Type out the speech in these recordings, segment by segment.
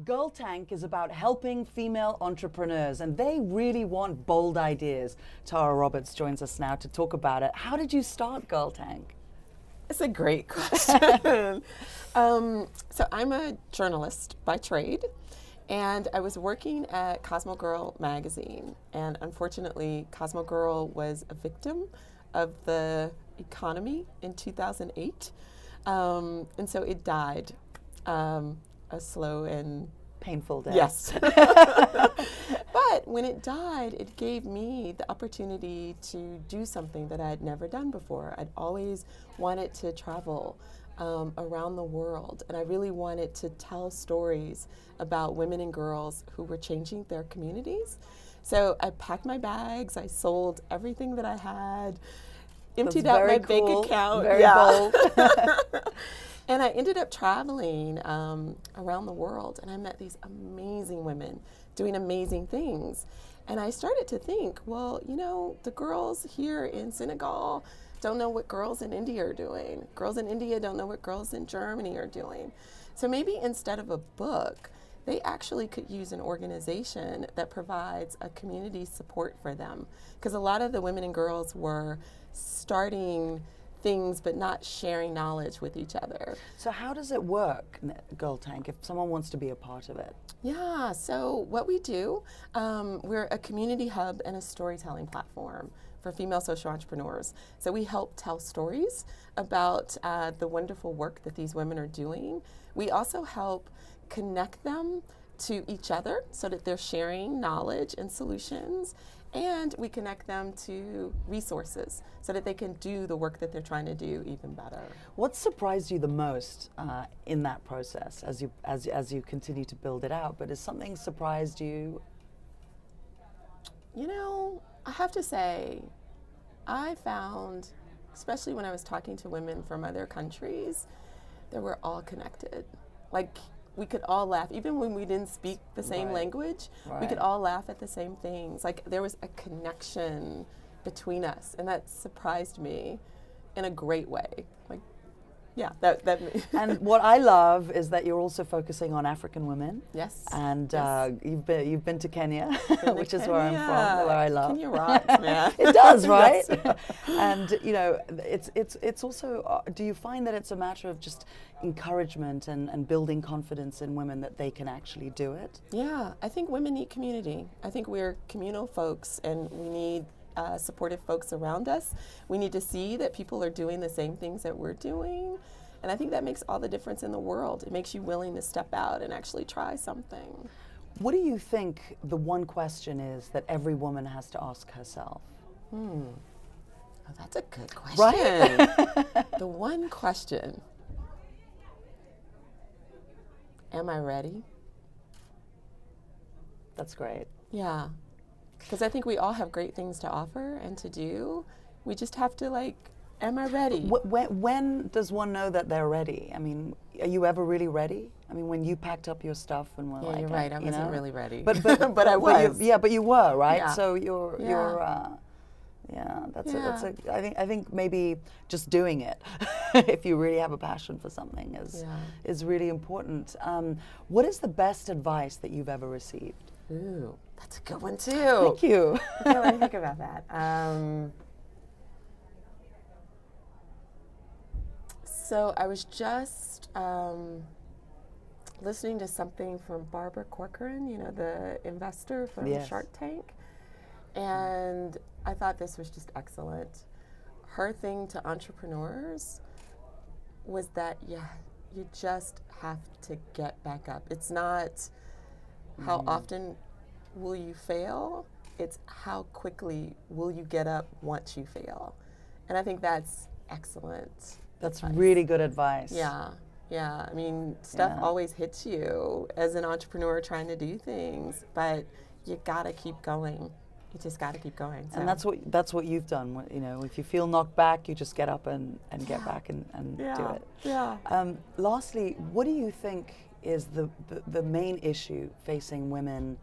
GirlTank is about helping female entrepreneurs, and they really want bold ideas. Tara Roberts joins us now to talk about it. How did you start GirlTank? It's a great question. So I'm a journalist by trade, and I was working at Cosmo Girl magazine, and unfortunately, Cosmo Girl was a victim of the economy in 2008, and so it died a slow and Painful death. yes. But when it died, it gave me the opportunity to do something that I had never done before. I'd always wanted to travel around the world, and I really wanted to tell stories about women and girls who were changing their communities. So I packed my bags, I sold everything that I had, emptied out my bank account. Very bold. And I ended up traveling around the world, and I met these amazing women doing amazing things. And I started to think, well, you know, the girls here in Senegal don't know what girls in India are doing. Girls in India don't know what girls in Germany are doing. So maybe instead of a book, they actually could use an organization that provides a community support for them. Because a lot of the women and girls were starting things but not sharing knowledge with each other. So how does it work, GirlTank, if someone wants to be a part of it? Yeah, so what we do, we're a community hub and a storytelling platform for female social entrepreneurs. So we help tell stories about the wonderful work that these women are doing. We also help connect them to each other so that they're sharing knowledge and solutions. And we connect them to resources so that they can do the work that they're trying to do even better. What surprised you the most in that process as you continue to build it out? But has something surprised you? You know, I have to say, I found, especially when I was talking to women from other countries, that we're all connected. Like, we could all laugh, even when we didn't speak the same language, we could all laugh at the same things. Like, there was a connection between us, and that surprised me in a great way. Like, yeah, that And what I love is that you're also focusing on African women. Yes. And yes. You've been to Kenya, which is where I'm from, where I love. Kenya rocks, man. It does, right? Yes. And you know, it's also. Do you find that it's a matter of just encouragement and building confidence in women that they can actually do it? Yeah, I think women need community. I think we're communal folks, and we need supportive folks around us. We need to see that people are doing the same things that we're doing. And I think that makes all the difference in the world. It makes you willing to step out and actually try something. What do you think the one question is that every woman has to ask herself? Oh, that's a good question. Right? The one question. Am I ready? That's great. Yeah. Because I think we all have great things to offer and to do. We just have to, like, am I ready? When does one know that they're ready? I mean, are you ever really ready? I mean, when you packed up your stuff and were like, you're right. I wasn't really ready. But but I was. But you were, right? Yeah. So you're I think maybe just doing it, if you really have a passion for something, is really important. What is the best advice that you've ever received? Ooh, that's a good one too. Thank you. Okay, let me think about that. So I was just listening to something from Barbara Corcoran, you know, the investor from Shark Tank, and I thought this was just excellent. Her thing to entrepreneurs was that, you just have to get back up. It's not how often will you fail, it's how quickly will you get up once you fail. And I think that's excellent. That's really good advice. Yeah. I mean, stuff always hits you as an entrepreneur trying to do things, but you gotta keep going. You just gotta keep going. So. And that's what you've done. You know, if you feel knocked back, you just get up and get back and do it. Yeah. Lastly, what do you think is the main issue facing women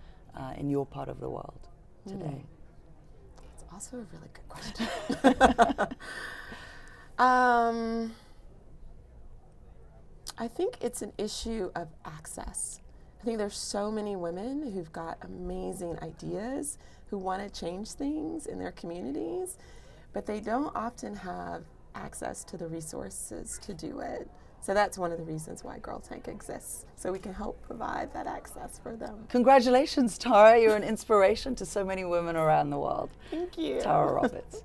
in your part of the world today? It's also a really good question. I think it's an issue of access. I I think there's so many women who've got amazing ideas, who want to change things in their communities, but they don't often have access to the resources to do it. So that's one of the reasons why GirlTank exists, so we can help provide that access for them. Congratulations, Tara. You're an inspiration to so many women around the world. Thank you. Tara Roberts.